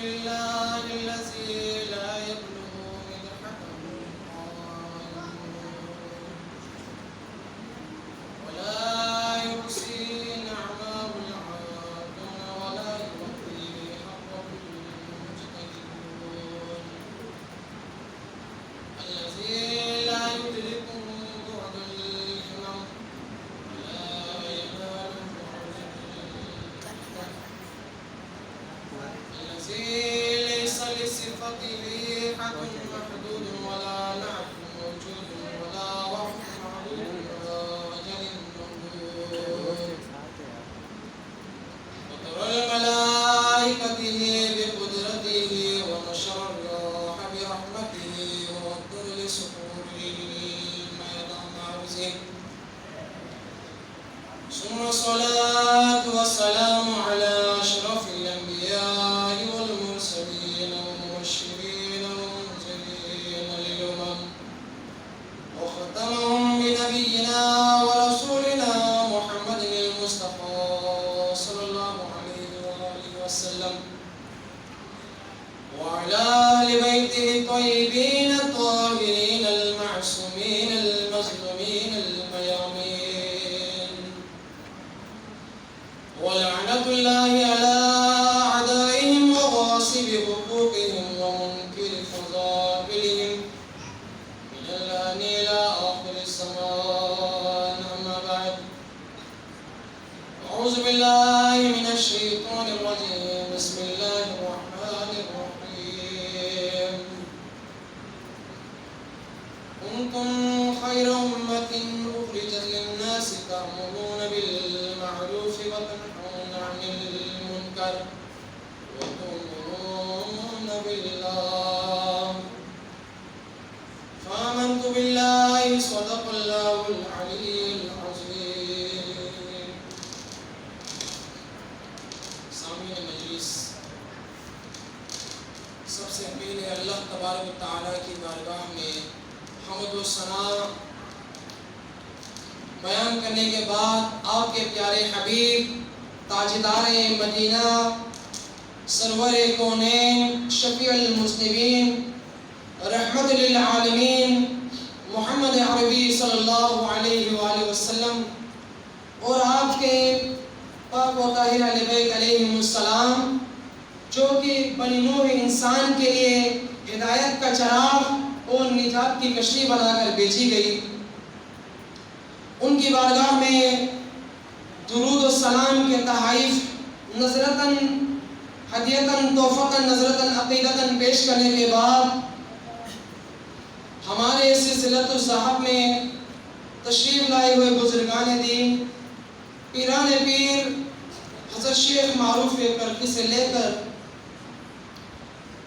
لله الذي لا يبلغ مدحته القائلون ولا يحصي نعماه العادون ولا يوفي حقه المجتهدون الذي لا يدركه بعد الهمم ولا ينال الذي ليس لصفته حد محدود ولا نعت موجود ولا وقت معدود ولا أجل ممدود وترى الملائكة بقدرته ونشر الروح برحمته ووكل لسحوره ما يدع معوزه ثم الصلاة والسلام على أشرف الأنبياء والمرسلين والمبشرين والمنذرين للأمم وختمهم بنبينا ورسولنا محمد المصطفى صلى الله عليه وآله وسلم وعلى آل بيته الطيبين الطاهرين المعصومين المظلومين الميامين ولعنة الله على أعدائهم وغاصب حقوقهم ومنكر فضائلهم من الآن إلى آخر الزمان أما بعد أعوذ بالله من الشيطان الرجيم بسم الله الرحمن الرحيم كنتم خير أمة أخرجت للناس تأمرون بالمعروف وتنهون عن المنكر وتؤمنون بالله فآمنت بالله صدق الله العلي العظيم. سامعین مجلس، سب سے پہلے اللہ تبارک و تعالیٰ کی بارگاہ میں حمد و ثنا بیان کرنے کے بعد آپ کے پیارے حبیب تاجدار مدینہ سرور کونین شفیع المذنبین رحمت للعالمین محمد عربی صلی اللہ علیہ وآلہ وسلم اور آپ کے پاک و طاہر اہل بیت علیہم السلام جو کہ بنی نوح انسان کے لیے ہدایت کا چراغ اور نجات کی کشتی بنا کر بھیجی گئی، ان کی بارگاہ میں درود و سلام کے تحائف نظرتاً ہدیتاً تحفتاً نظرتاً عقیدتاً پیش کرنے کے بعد ہمارے سلسلۃ الصحاب میں تشریف لائے ہوئے بزرگان دین پیران پیر حضرت شیخ معروف کرخی سے لے کر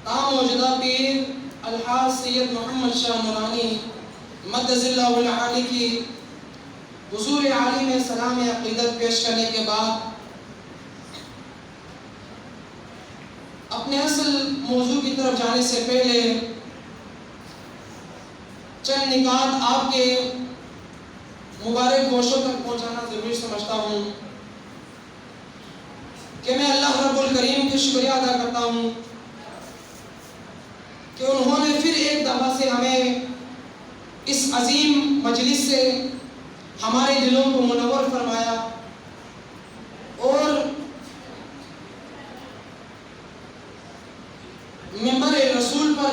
تا موجودہ پیر الحاج سید محمد شاہ نورانی مدظ اللہ العالی کی حضور عالی میں سلام عقیدت پیش کرنے کے بعد اپنے اصل موضوع کی طرف جانے سے پہلے چند نکات آپ کے مبارک گوشوں تک پہنچانا ضروری سمجھتا ہوں کہ میں اللہ رب الکریم کی شکریہ ادا کرتا ہوں کہ انہوں نے پھر ایک دفعہ سے ہمیں اس عظیم مجلس سے ہمارے دلوں کو منور فرمایا اور منبر رسول پر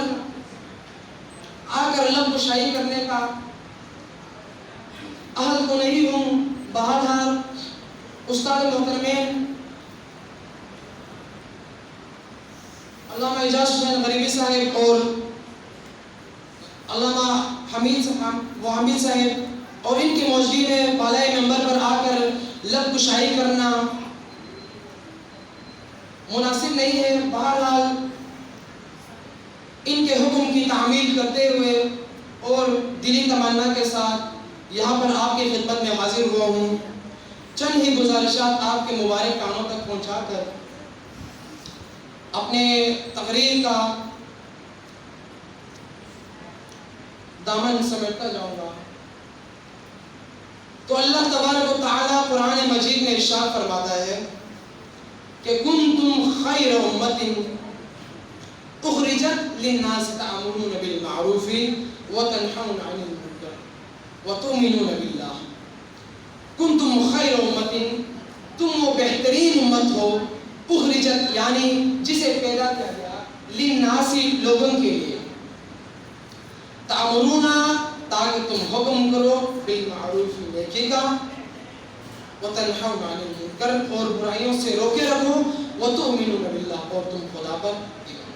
آ کر لب کشائی کرنے کا اہل تو نہیں ہوں، بہادر استاد محترمین علامہ اعجاز حسین غریبی صاحب اور علامہ حمید صاحب اور ان کی موجودگی میں بالائے منبر پر آ کر لب کشائی کرنا مناسب نہیں ہے۔ بہرحال ان کے حکم کی تعمیل کرتے ہوئے اور دلی تمنا کے ساتھ یہاں پر آپ کی خدمت میں حاضر ہوا ہوں۔ چند ہی گزارشات آپ کے مبارک کانوں تک پہنچا کر اپنے تقریر کا دامن سمیٹتا جاؤں گا۔ تو اللہ تبارک و تعالیٰ قرآن مجید میں ارشاد فرماتا ہے کہ کنتم خیر امت للناس تأمرون بالمعروف وتنهون عن المنکر وتؤمنون باللہ کنتم خیر امت، تم وہ بہترین امت ہو، اخرجت یعنی جسے پیدا کیا گیا، للناس لوگوں کے لیے، تأمرون تاکہ تم حکم کرو، بالمعروف نیکی کا، وتنہون عن المنکر اور برائیوں سے روکے رکھو، وتؤمنون باللہ اور تم خدا پر ایمان۔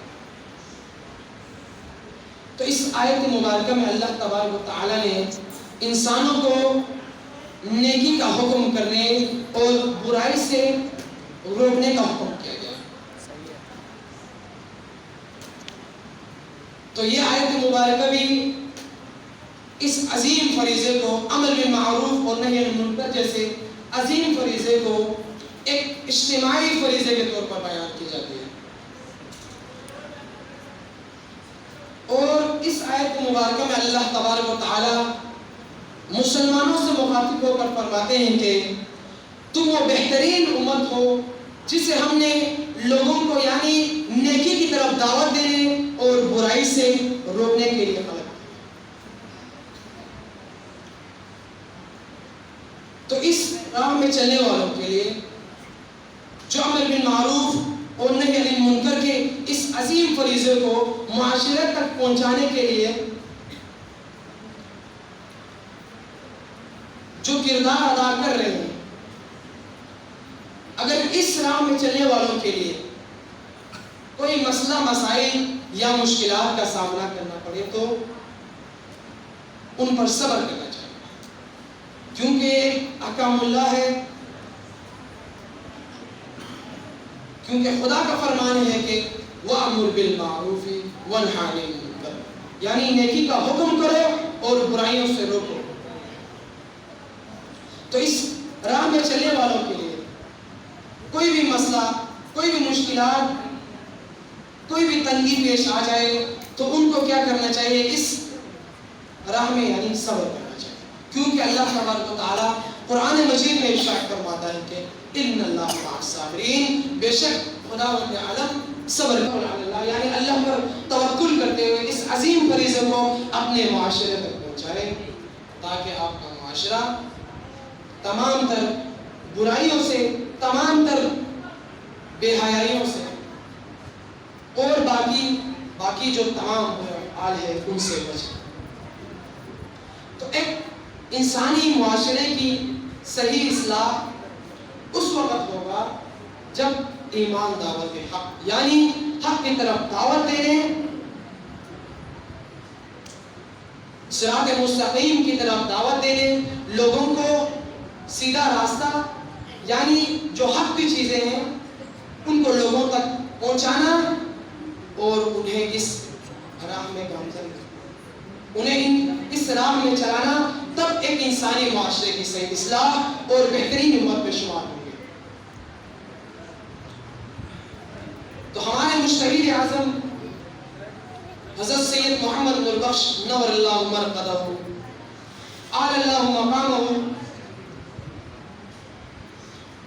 تو اس آیت مبارکہ میں اللہ تبارک و تعالی نے انسانوں کو نیکی کا حکم کرنے اور برائی سے روکنے کا حکم کیا گیا۔ تو یہ آیت مبارکہ بھی اس عظیم فریضے کو، امر بالمعروف اور نہی عن المنکر جیسے عظیم فریضے کو ایک اجتماعی فریضے کے طور پر بیان کی جاتی ہے۔ اور اس آیت مبارکہ میں اللہ تبارک و تعالی مسلمانوں سے مخاطب ہو کر فرماتے ہیں کہ تم وہ بہترین امت ہو جسے ہم نے لوگوں کو یعنی نیکی کی طرف دعوت دینے اور برائی سے روکنے کے لیے خلق۔ تو اس راہ میں چلنے والوں کے لیے جو امر بالمعروف اور نہی عن المنکر کے اس عظیم فریضے کو معاشرت تک پہنچانے کے لیے جو کردار ادا کر رہے ہیں، اگر اس راہ میں چلنے والوں کے لیے کوئی مسئلہ مسائل یا مشکلات کا سامنا کرنا پڑے تو ان پر صبر کرنا چاہیے، کیونکہ احکام اللہ ہے، کیونکہ خدا کا فرمان ہے کہ وَأَمُرْ بِالْمَعْرُوفِ وَانْهَ عَنِ الْمُنکَرِ، یعنی نیکی کا حکم کرو اور برائیوں سے روکو۔ تو اس راہ میں چلنے والوں کے لیے کوئی بھی مسئلہ، کوئی بھی مشکلات، کوئی بھی تنگی پیش آ جائے تو ان کو کیا کرنا چاہیے؟ اس راہ میں یعنی صبر کرنا چاہیے، کیونکہ اللہ تبارک و تعالی قرآن مجید میں ارشاد فرماتا ہے کہ ان اللہ مع الصابرین، بے شک خداوند عالم صبر اللہ یعنی اللہ پر توکل کرتے ہوئے اس عظیم فریضے کو اپنے معاشرے تک پہنچائے، تاکہ آپ کا معاشرہ تمام تر برائیوں سے، تمام تر بے حیائیوں سے اور باقی جو تمام حال ہے ان سے بچے۔ تو ایک انسانی معاشرے کی صحیح اصلاح اس وقت ہوگا جب ایمان دعوت حق یعنی حق کی طرف دعوت دینے، صراط مستقیم کی طرف دعوت دینے، لوگوں کو سیدھا راستہ یعنی جو حق کی چیزیں ہیں ان کو لوگوں تک پہنچانا اور انہیں اس راہ میں گامزن کرنا، انہیں اس راہ میں چلانا، تب ایک انسانی معاشرے کی صحیح اصلاح اور بہترین امت میں شمار ہوں گے۔ تو ہمارے مشتہد اعظم حضرت سید محمد بن البخش نور اللہ مرقدہ اعلی اللہ مقامہ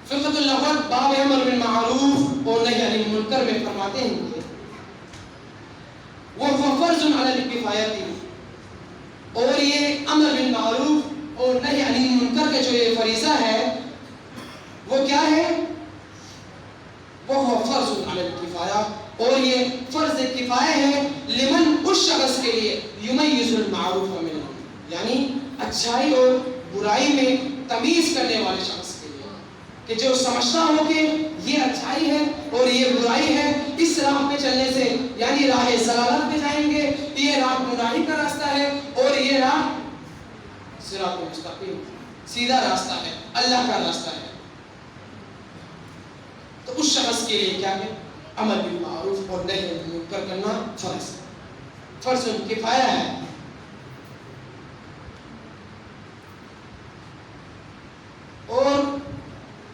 فقہ الاول باب امر بالمعروف اور نہی عن المنکر میں فرماتے ہیں کہ وہ فرض علی الکفایۃ، اور یہ امر بالمعروف اور نہی عن المنکر کا جو یہ فریضہ ہے وہ کیا ہے؟ وہ فرض علی الکفایہ، اور یہ فرض کفایہ ہے لمن اس شخص کے لیے یمیز المعروف من المنکر، یعنی اچھائی اور برائی میں تمیز کرنے والے شخص کے لیے، کہ جو سمجھتا ہو کہ یہ اچھائی ہے اور یہ برائی ہے، اس راہ پہ چلنے سے یعنی راہ ضلالت پہ جائیں گے، یہ راہ گمراہی کا راستہ ہے اور یہ راہ صراط مستقیم سیدھا راستہ ہے، اللہ کا راستہ ہے، تو اس شخص کے لیے کیا ہے؟ امر بالمعروف اور نہی عن المنکر کرنا فرض ہے، فرض کفایہ ہے۔ اور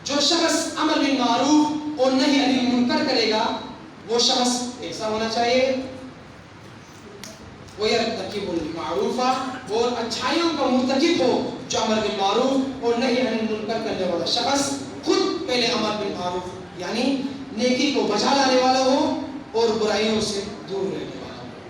جو شخص امر بالمعروف اور نہی عن المنکر کرے گا وہ شخص ایسا ہونا چاہیے وہ یرتکب المعروف، وہ اچھائیوں کا مرتکب ہو، جو امر بالمعروف اور نہی عن المنکر کرنے والا شخص خود پہلے امر بالمعروف یعنی نیکی کو بجا لانے والا ہو اور برائیوں سے دور رہنے والا ہو۔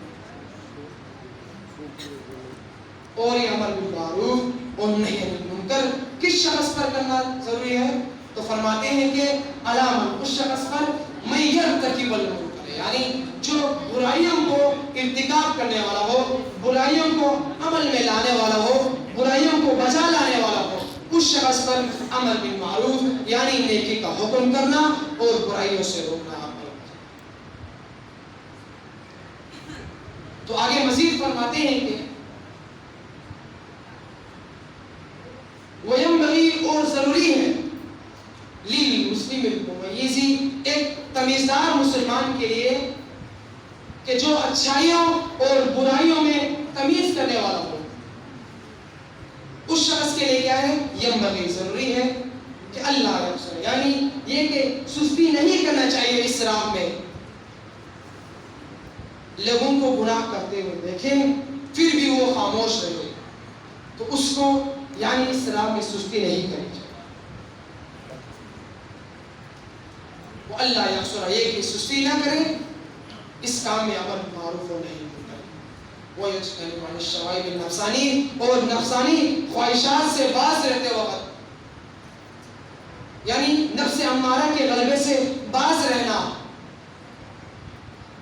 اور یہ امر بالمعروف اور نہی عن المنکر کس شخص پر کرنا ضروری ہے؟ تو فرماتے ہیں کہ علامت اس شخص پر من یرتکب المنکر، یعنی جو برائیوں کو ارتکاب کرنے والا ہو، برائیوں کو عمل میں لانے والا ہو، برائیوں کو بجا لانے والا ہو، اس شخص پر امر بالمعروف یعنی نیکی کا حکم کرنا اور برائیوں سے روکنا۔ تو آگے مزید فرماتے ہیں کہ وَيَنبَغِي اور ضروری ہے لِلْمُسْلِمِ الْمُمَيِّزِ ایک تمیزدار مسلمان کے لیے کہ جو اچھائیوں اور برائیوں میں تمیز کرنے والا ہو، اس شخص کے لیے کیا ہے؟ ینبغی ضروری ہے کہ اللہ یبصر، یعنی یہ کہ سستی نہیں کرنا چاہیے اس راہ میں، لوگوں کو گناہ کرتے ہوئے دیکھیں پھر بھی وہ خاموش رہے، تو اس کو یعنی اس راہ میں سستی نہیں کرنی چاہیے۔ وہ اللہ یبصر، یہ کہ سستی نہ کرے اس کام میں، امر معروف اور نہی منکر، وہ یجتنب عن الشوائب النفسانی، اور نفسانی خواہشات سے باز رہتے وقت، یعنی نفس امارہ کے غلبے سے باز رہنا،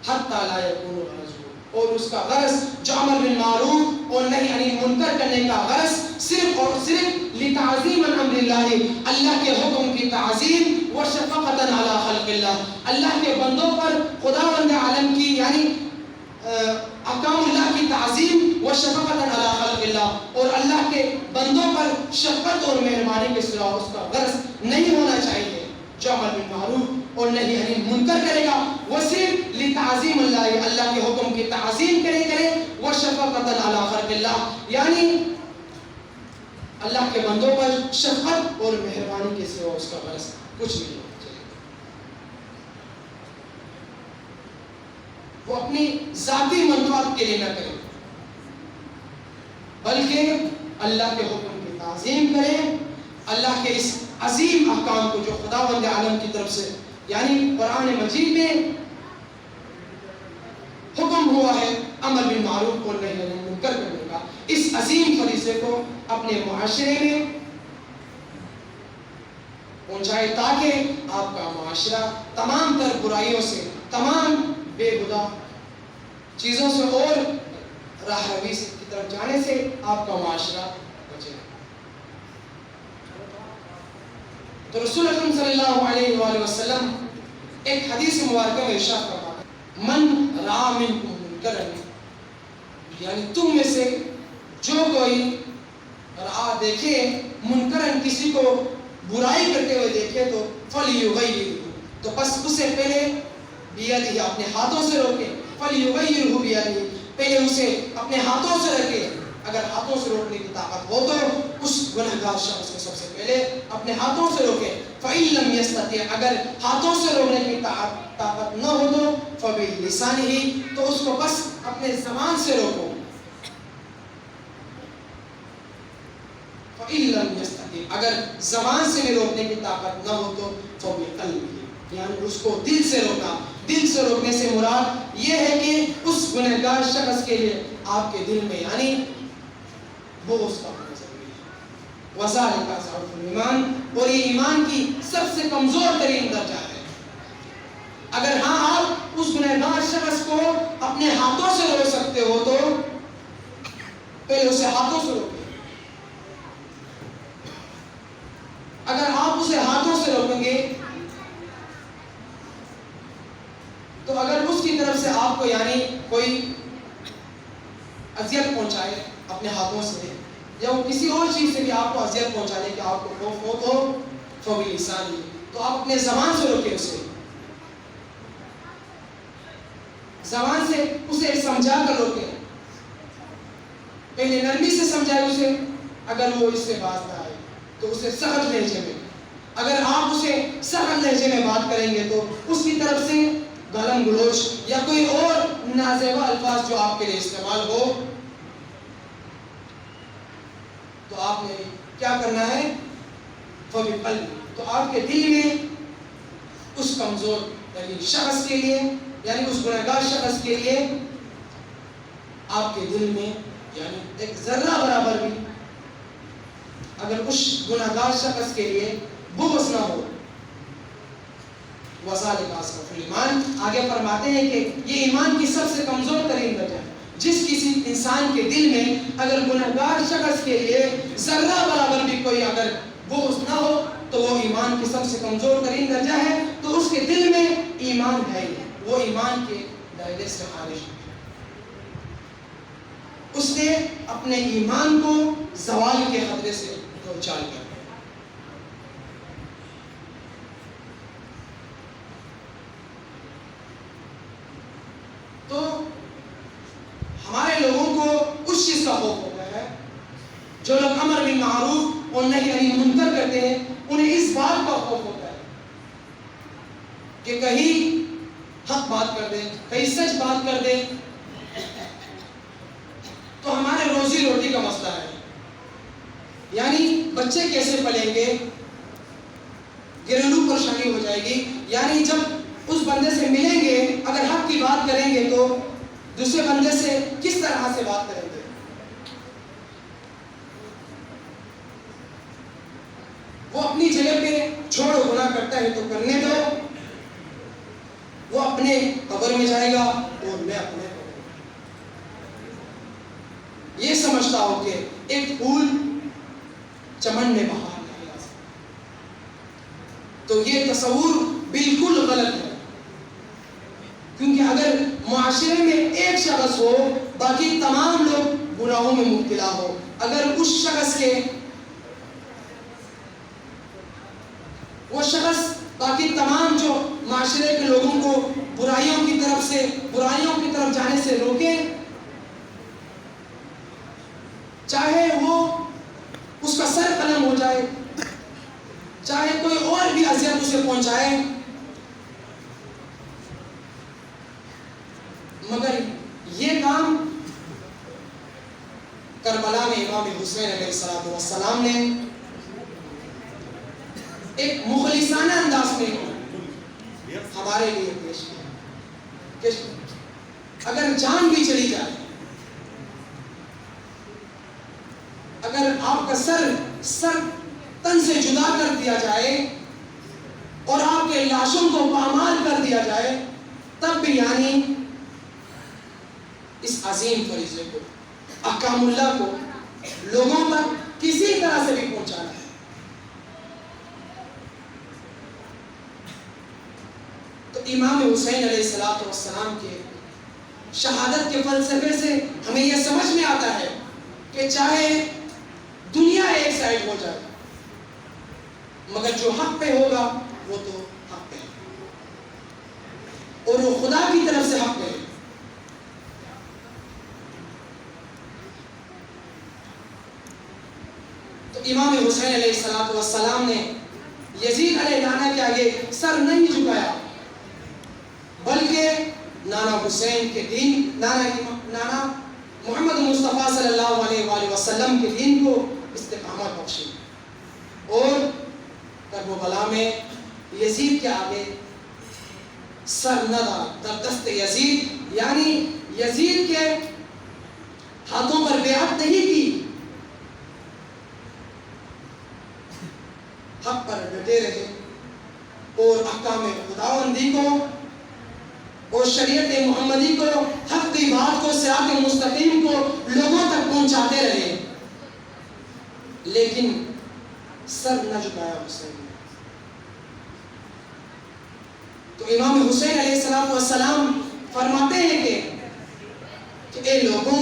حتی لا یکون غرض، اور اس کا غرض جو امر بالمعروف اور نہی عن المنکر کرنے کا غرض صرف اور صرف لتعظیم امر اللہ، اللہ کے حکم کی تعظیم، وشفقۃ علی خلق اللہ، اللہ کے بندوں پر خداوند عالم کی یعنی احکام اللہ کی تعظیم، وشفقۃ علی خلق اللہ، اور اللہ کے بندوں پر شفقت اور مہربانی کے سوا اس کا غرض نہیں ہونا چاہیے۔ جو امر بالمعروف اور نہی عن المنکر کرے گا وہ صرف لتعظیم اللہ، اللہ کے حکم کی تعظیم کرے، وشفقۃ علی خلق اللہ، یعنی اللہ کے بندوں پر شفقت اور مہربانی کے سوا اس کا غرض کچھ نہیں ہونا چاہیے۔ وہ اپنی ذاتی منفعت کے لیے نہ کرے، بلکہ اللہ کے حکم کی تعظیم کرے، اللہ کے اس عظیم احکام کو جو خداوند عالم کی طرف سے یعنی قرآن مجید میں حکم ہوا ہے امر بالمعروف اور نہی عن المنکر کرنے کا، اس عظیم فریضے کو اپنے معاشرے میں پہنچائے تاکہ آپ کا معاشرہ تمام تر برائیوں سے، تمام بے ہدہ چیزوں سے اور راہ روی کی طرف جانے سے آپ کا معاشرہ بچے۔ تو رسول اکرم صلی اللہ علیہ وآلہ وسلم ایک حدیث مبارکہ میں ارشاد فرماتے ہیں، من رأى منکم منکرا، یعنی تم میں سے جو کوئی رأى دیکھے منکرن کسی کو برائی کرتے ہوئے دیکھے تو فلیغیرہ، تو بس اسے پہلے بیدہ اپنے ہاتھوں سے روکے، فلیغیرہ بیدہ، پہلے اسے اپنے ہاتھوں سے رکھے، اگر ہاتھوں سے روکنے کی طاقت ہو تو اس گنہگار شخص کو سب سے پہلے اپنے ہاتھوں سے روکے، فَإِن لَمْ يَسْتَطِعْ، اگر ہاتھوں سے روکنے کی طاقت نہ ہو تو فَبِلِسَانِهِ، تو اس کو بس اپنے زبان سے روکو، فَإِن لَمْ يَسْتَطِعْ، اگر زبان سے بھی روکنے کی طاقت نہ ہو تو فَبِقَلْبِهِ، یعنی اس کو دل سے روکنا۔ دل سے روکنے سے مراد یہ ہے کہ اس گنہگار شخص کے لیے آپ کے دل میں یعنی بغض کا ہونا ضروری ہے، وَذَلِكَ ضَعْفُ الْإِيمَانِ، اور یہ ایمان کی سب سے کمزور ترین درجہ ہے۔ اگر ہاں آپ اس گنہگار شخص کو اپنے ہاتھوں سے روک سکتے ہو تو پہلے اسے ہاتھوں سے روکیں، اگر آپ اسے ہاتھوں سے روکیں گے تو اگر اس کی طرف سے آپ کو یعنی کوئی اذیت پہنچائے اپنے ہاتھوں سے، یا وہ کسی اور چیز سے بھی آپ کو اذیت پہنچانے کے آپ کو خوف ہو تو فَبِلِسَانِهِ، تو آپ اپنے زبان سے روکیں، اسے زبان سے اسے سمجھا کر روکیں، پہلے نرمی سے سمجھائے اسے، اگر وہ اس سے باز نہ آئے تو اسے سخت لہجے میں، اگر آپ اسے سخت لہجے میں بات کریں گے تو اس کی طرف سے گالم گلوچ یا کوئی اور نازیبا الفاظ جو آپ کے لیے استعمال ہو تو آپ نے کیا کرنا ہے؟ فَبِقَلْبِهِ، تو آپ کے دل میں اس کمزور یعنی شخص کے لیے، یعنی اس گنہگار شخص کے لیے آپ کے دل میں یعنی ایک ذرہ برابر بھی اگر اس گناہگار شخص کے لیے بغض نہ ہو، وَذَلِكَ أَضْعَفُ الْإِيمَانِ، آگے فرماتے ہیں کہ یہ ایمان کی سب سے کمزور ترین درجہ ہے۔ جس کسی انسان کے دل میں اگر گناہگار شخص کے لیے ذرہ برابر بھی کوئی اگر بغض نہ ہو تو وہ ایمان کی سب سے کمزور ترین درجہ ہے، تو اس کے دل میں ایمان ہے ہی، وہ ایمان کے دائرے سے خارج ہے، اس نے اپنے ایمان کو زوال کے خطرے سے دوچار کر دیا۔ تو ہمارے لوگوں کو اس چیز کا خوف ہوتا ہے، جو لوگ امر بالمعروف اور نہی عن المنکر کرتے ہیں انہیں اس بات کا خوف ہوتا ہے کہ کہیں حق بات کر دیں، کہیں سچ بات کر دیں تو ہمارے روزی روٹی کا مسئلہ ہے، یعنی بچے کیسے پلیں گے، گھریلو پریشانی ہو جائے گی، یعنی جب اس بندے سے ملیں گے اگر حق کی بات کریں گے تو دوسرے بندے سے کس طرح سے بات کریں گے۔ وہ اپنی جگہ پہ چھوڑو گناہ کرتا ہے تو کرنے دو، وہ اپنے قبر میں جائے گا اور میں اپنے قبر میں۔ یہ سمجھتا ہو کہ ایک پھول چمن میں بہار نہیں آ سکتا، تو یہ تصور بالکل غلط ہے، کیونکہ اگر معاشرے میں ایک شخص ہو باقی تمام لوگ گناہوں میں مبتلا ہو، اگر اس شخص کے وہ شخص باقی تمام جو معاشرے کے لوگوں کو برائیوں کی طرف جانے سے روکے، چاہے وہ اس کا سر قلم ہو جائے، چاہے کوئی اور بھی اذیت اسے پہنچائے، مگر یہ کام کربلا میں امام حسین علیہ السلام نے ایک مخلصانہ انداز میں ہمارے لیے پیش کیا کہ اگر جان بھی چلی جائے، اگر آپ کا سر تن سے جدا کر دیا جائے اور آپ کے لاشوں کو پامال کر دیا جائے، تب بھی یعنی اس عظیم فریضے کو، احکام اللہ کو لوگوں تک کسی طرح سے بھی پہنچانا ہے۔ تو امام حسین علیہ السلام کے شہادت کے فلسفے سے ہمیں یہ سمجھ میں آتا ہے کہ چاہے دنیا ایک سائڈ ہو جائے مگر جو حق پہ ہوگا وہ تو حق پہ ہے، اور وہ خدا کی طرف سے حق پہ ہے۔ تو امام حسین علیہ السلام نے یزید علیہ لعنہ کے آگے سر نہیں جھکایا، بلکہ نانا حسین کے دین، نانا محمد مصطفیٰ صلی اللہ علیہ وآلہ وسلم کے دین کو استقامت بخشی، اور کربلا میں یزید کے آگے سر نہ ڈالا، در دست یزید، یعنی یزید کے ہاتھوں پر بیعت نہیں کی، حق پر ڈٹے رہے اور احکام خداوندی کو اور شریعت محمدی کو، حق کی بات کو، صراط مستقیم کو لوگوں تک پہنچاتے رہے، لیکن سر نہ جھکایا حسین نے۔ تو امام حسین علیہ السلام فرماتے ہیں کہ اے لوگوں،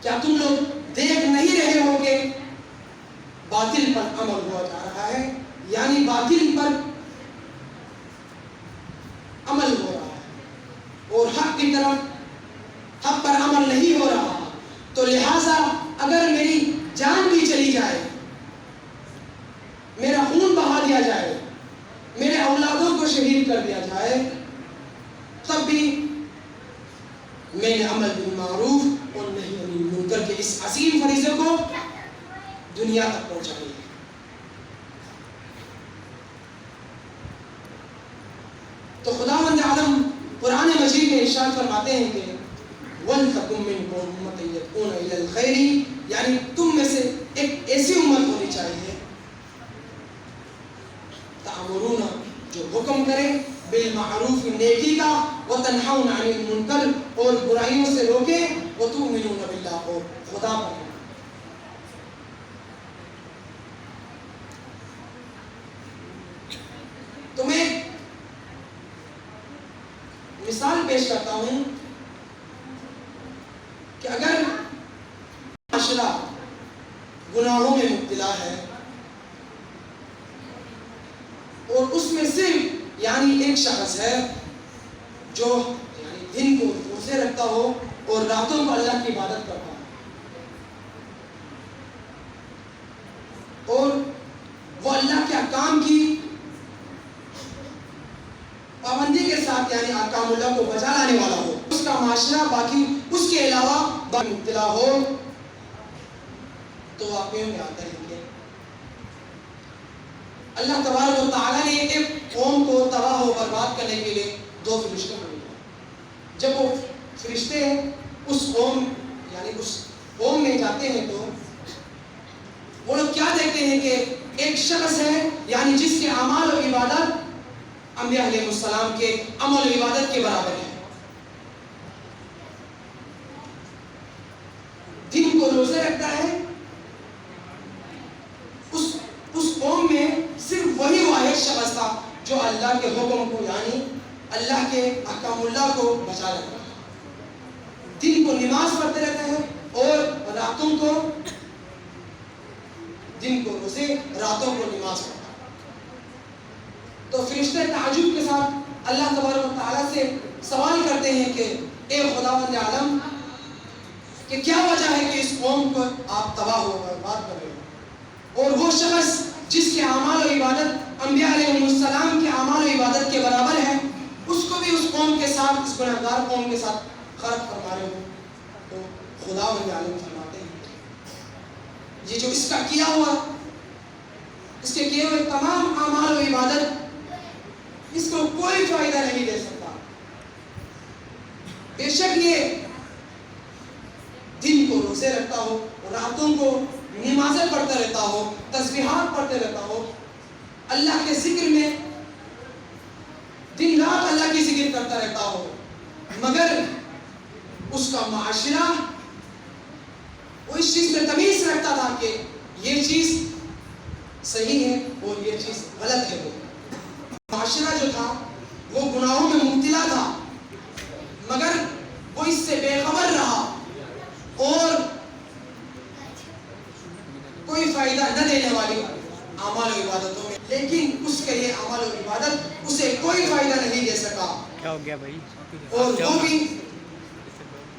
کیا تم لوگ دیکھ نہیں رہے ہو کہ باطل پر عمل ہوا جا رہا ہے، یعنی باطل پر عمل ہو رہا ہے اور حق کی طرف، حق پر عمل نہیں ہو رہا، تو لہٰذا اگر میری جان بھی چلی جائے، میرا خون بہا دیا جائے، میرے اولادوں کو شہید کر دیا جائے، تب بھی میں نے عمل بالمعروف اور نہی عن المنکر کے اس عظیم فریضے کو دنیا تک پہنچائی ہے۔ تو خداوند عالم قرآن مجید میں ارشاد فرماتے ہیں کہ وَلْتَكُن مِّنْكُمْ وینہون عن المنکر اور برائیوں سے روکیں وتؤمنون باللہ اور خدا پر ایمان۔ تو میں مثال پیش کرتا ہوں کہ اگر معاشرہ گناہوں میں مبتلا ہے اور اس میں صرف یعنی ایک شخص ہے جو یعنی دن کو روزے رکھتا ہو اور راتوں کو اللہ کی عبادت کرتا ہو اور وہ اللہ کے احکام کی پابندی کے ساتھ یعنی احکام اللہ کو بجا لانے والا ہو، اس کا معاشرہ باقی اس کے علاوہ مبتلا ہو، تو واقعوں میں آتا ہے کہ اللہ تبارک و تعالیٰ نے ایک قوم کو تباہ و برباد کرنے کے لیے 2 فرشتے بھیجے۔ جب وہ فرشتے اس قوم یعنی اس قوم میں جاتے ہیں تو وہ لوگ کیا دیکھتے ہیں کہ ایک شخص ہے یعنی جس کے اعمال و عبادت انبیاء علیہ السلام کے عمل و عبادت کے برابر ہے، دن کو روزے رکھتا ہے۔ اس قوم میں صرف وہی واحد شخص تھا جو اللہ کے حکم کو یعنی اللہ کے احکام اللہ کو بچا رہتا ہے، دن کو نماز پڑھتے رہتے ہیں اور راتوں کو دن کو روزے راتوں کو نماز پڑھتا ہے۔ تو فرشتے تعجب کے ساتھ اللہ تبارک و تعالیٰ سے سوال کرتے ہیں کہ اے خداوند عالم کہ کیا وجہ ہے کہ اس قوم کو آپ تباہ و برباد کر رہے ہو، اور وہ شخص جس کے اعمال و عبادت انبیاء علیہ السلام کے اعمال و عبادت کے برابر ہے، اس کو بھی اس قوم کے ساتھ اس گناہگار قوم کے ساتھ خرق فرما رہے ہو۔ تو خداوند عالم فرماتے ہیں یہ جو اس کا کیا ہوا، اس کے کیے ہوئے تمام اعمال و عبادت اس کو کوئی فائدہ نہیں دے سکتا۔ بے شک یہ دن کو روزے رکھتا ہو، راتوں کو نمازیں پڑھتا رہتا ہو، تسبیحات پڑھتے رہتا ہو، اللہ کے ذکر میں دن رات اللہ کی ذکر کرتا رہتا ہو، مگر اس کا معاشرہ وہ اس چیز میں تمیز رکھتا تھا کہ یہ چیز صحیح ہے اور یہ چیز غلط ہے۔ وہ معاشرہ جو تھا وہ گناہوں میں مبتلا تھا، مگر وہ اس سے بے خبر رہا اور کوئی فائدہ نہ دینے والی اعمال و عبادتوں میں، لیکن اس کے یہ اعمال و عبادت اسے کوئی فائدہ نہیں دے سکا۔ کیا ہو گیا بھائی؟ اور وہ بھی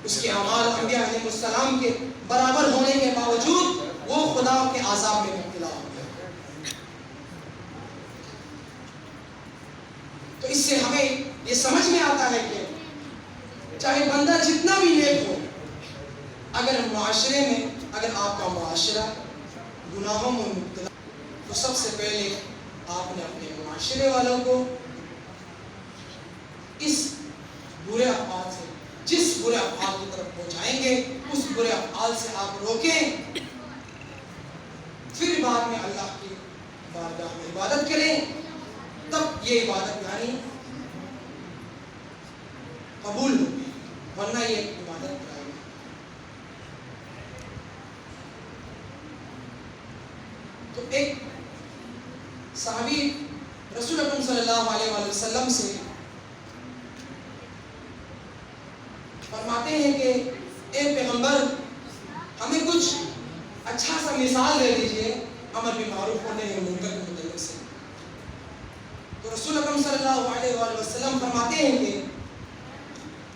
اس کے اعمال انبیاء علیہ السلام کے برابر ہونے کے باوجود وہ خدا کے عذاب میں مبتلا ہو گیا۔ تو اس سے ہمیں یہ سمجھ میں آتا ہے کہ چاہے بندہ جتنا بھی نیک ہو، اگر معاشرے میں اگر آپ کا معاشرہ گناہوں میں مبتلا تو سب سے پہلے آپ نے اپنے معاشرے والوں کو اس برے افعال سے، جس برے افعال کی طرف پہنچائیں گے اس برے افعال سے آپ روکیں، پھر بعد میں اللہ کی بارگاہ میں عبادت کریں، تب یہ عبادت یعنی قبول ہوگی، ورنہ یہ عبادت کرائے گی۔ تو ایک صحابی رسول اکرم صلی اللہ علیہ وآلہ وسلم سے فرماتے ہیں کہ اے پیغمبر ہمیں کچھ اچھا سا مثال دے دیجئے امر بالمعروف و نہی عن المنکر کے متعلق سے۔ تو رسول اکرم صلی اللہ علیہ وآلہ وسلم فرماتے ہیں کہ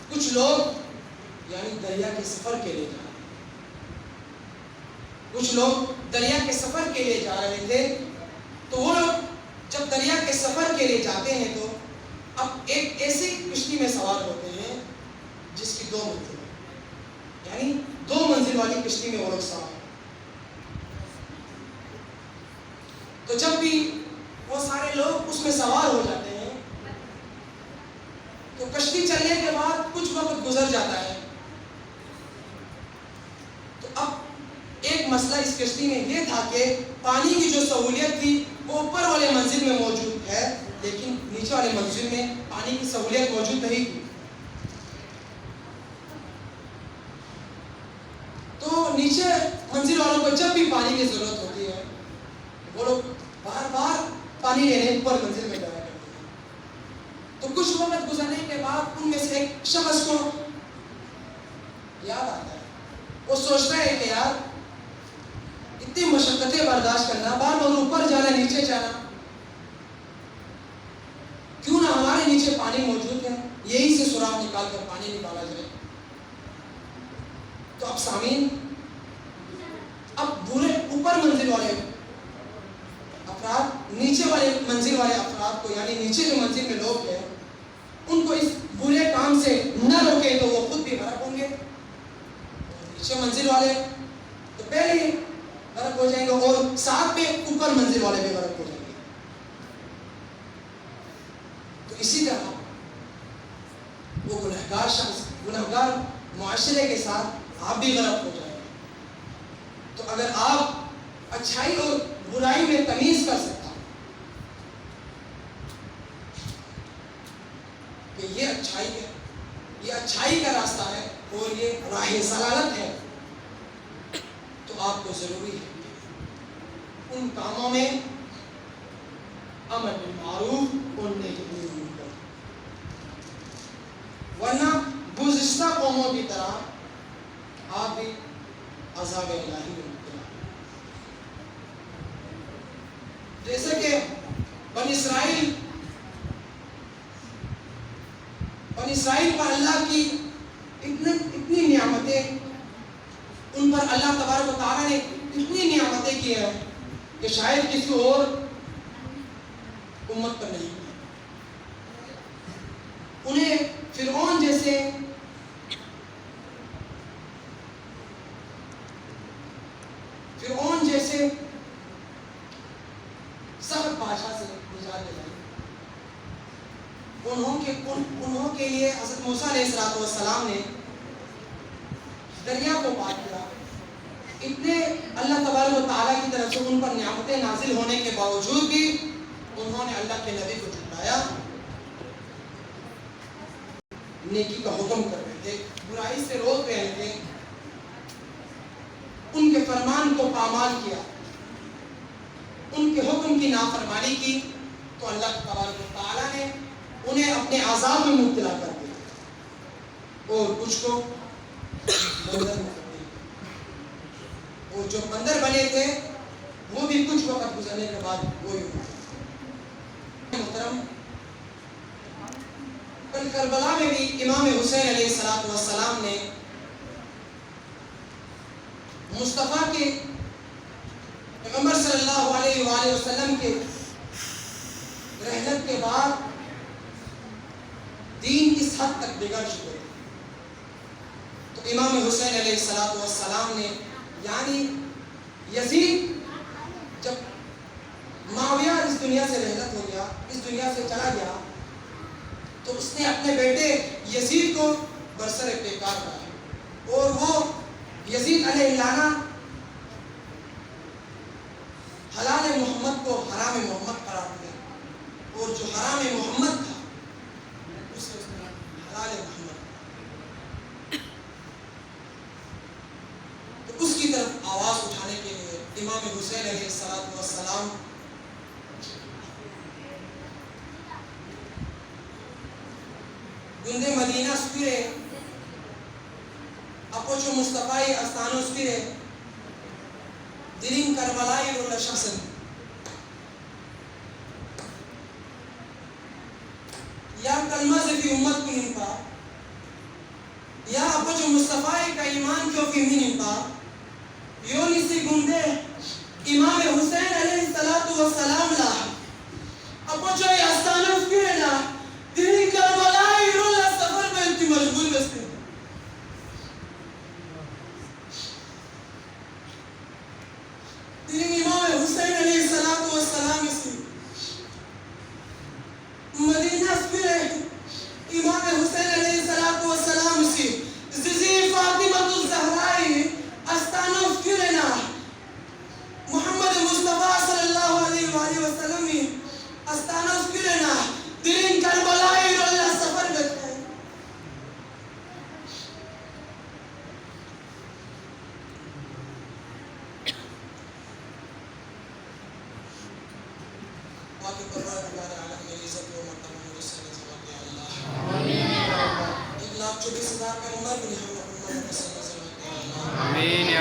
کچھ لوگ یعنی دریا کے سفر کے لیے جا رہے ہیں، کچھ لوگ دریا کے سفر کے لیے جا رہے تھے، تو وہ لوگ جب دریا کے سفر کے لیے جاتے ہیں تو اب ایک ایسی کشتی میں سوار ہوتے ہیں جس کی 2 منزل ہے، یعنی 2 منزل والی کشتی میں وہ لوگ سوار ہیں۔ تو جب بھی وہ سارے لوگ اس میں سوار ہو جاتے ہیں تو کشتی چلنے کے بعد کچھ وقت گزر جاتا ہے، تو اب ایک مسئلہ اس کشتی میں یہ تھا کہ پانی کی جو سہولیت تھی وہ اوپر والے منزل میں موجود ہے، لیکن نیچے والے منزل میں پانی کی سہولیت موجود نہیں تھی۔ نیچے منزل والوں کو جب بھی پانی کی ضرورت ہوتی ہے وہ لوگ بار بار پانی لینے اوپر منزل میں جایا کرتے ہیں. تو کچھ وقت گزرنے کے بعد ان میں سے ایک شخص کو یاد آتا ہے. وہ سوچتا ہے کہ یار اتنی مشقتیں برداشت کرنا، بار بار اوپر جانا نیچے جانا، کیوں نہ ہمارے نیچے پانی موجود ہے، یہی سے سوراخ نکال کر پانی نکالا جائے. تو اب سامعین، اب بورے اوپر منزل والے افراد نیچے والے منزل والے افراد کو، یعنی نیچے جو منزل میں لوگ ہیں، ان کو اس برے کام سے نہ روکے تو وہ خود بھی غرق ہوں گے. نیچے منزل والے تو پہلے ہی غرق ہو جائیں گے اور ساتھ میں اوپر منزل والے بھی غرق ہو جائیں گے. تو اسی طرح وہ گنہگار شخص، گنہگار معاشرے کے ساتھ آپ بھی غرق ہو جائیں گے. تو اگر آپ اچھائی اور برائی میں تمیز کر سکتا کہ یہ اچھائی ہے، یہ اچھائی کا راستہ ہے اور یہ راہ ضلالت ہے، تو آپ کو ضروری ہے ان کاموں میں امر بالمعروف اور نہی عن المنکر، ورنہ گزشتہ قوموں کی طرح آپ بھی عذاب الہی میں مبتلا. جیسے کہ بنی اسرائیل پر اللہ کی اتنی نعمتیں، ان پر اللہ تبارک و تعالیٰ نے اتنی نعمتیں کی ہیں کہ شاید کسی اور امت پر نہیں. انہیں فرعون جیسے سخت بادشاہ سے نجات دلائی. انہوں کے لیے حضرت موسیٰ علیہ السلام نے دریا کو پار کیا. اتنے اللہ تبارک و تعالیٰ کی طرف سے ان پر نعمتیں نازل ہونے کے باوجود بھی انہوں نے اللہ کے نبی کو جھٹلایا، نیکی کا حکم کر رہے تھے، برائی سے روک رہے تھے، ان کے فرمان کو پامال کیا، ان کے حکم کی نافرمانی کی، تو اللہ تبارک و تعالیٰ نے انہیں اپنے عذاب میں مبتلا کر دیا اور کچھ کو بندر میں کر دیا. اور جو بندر بنے تھے وہ بھی کچھ وقت گزرنے کے بعد وہی ہوئے. محترم، کل کربلا میں بھی امام حسین علیہ السلام نے مصطفیٰ کے پیغمبر صلی اللہ علیہ وآلہ وسلم کے رحلت کے بعد دین اس حد تک بگڑ چکے تھے. تو امام حسین علیہ السلام نے، یعنی یزید جب معاویہ اس دنیا سے رحلت ہو گیا، اس دنیا سے چلا گیا، تو اس نے اپنے بیٹے یزید کو برسر پیکار کرایا اور وہ یزید علیہ اللعنہ حلال محمد کو حرام محمد قرار دیا اور جو حرام محمد تھا اسے اس نے حلال محمد. تو اس کی طرف آواز اٹھانے کے لیے امام حسین علیہ السلام گندے مدینہ سپیرے اپوچو مصطفی استانو سپیرے دلین کربلائی رولا شخصن یا کلمہ سے فی امت کی نمپا یا اپوچو مصطفی کا ایمان کیوں فی می نمپا یونی سی گندے امام حسین علیہ السلام لا اپوچو استانو سپیرے لا دلین کربلائی رولا سفر میں انتی مشغول بستے. امام حسین علیہ السلام سے مدینہ سپیرے امام حسین علیہ السلام سے زیزی فاطمہ الزہرائی استانو سپیرے نا محمد مصطفیٰ صلی اللہ علیہ وآلہ وسلم استانو سپیرے نا دلین کا کے پروردگار عالم کی عزت و مرتبہ مجسم نظر یا اللہ آمین 1,24,000 کا عمر بھی ہم محمد صلی اللہ علیہ وسلم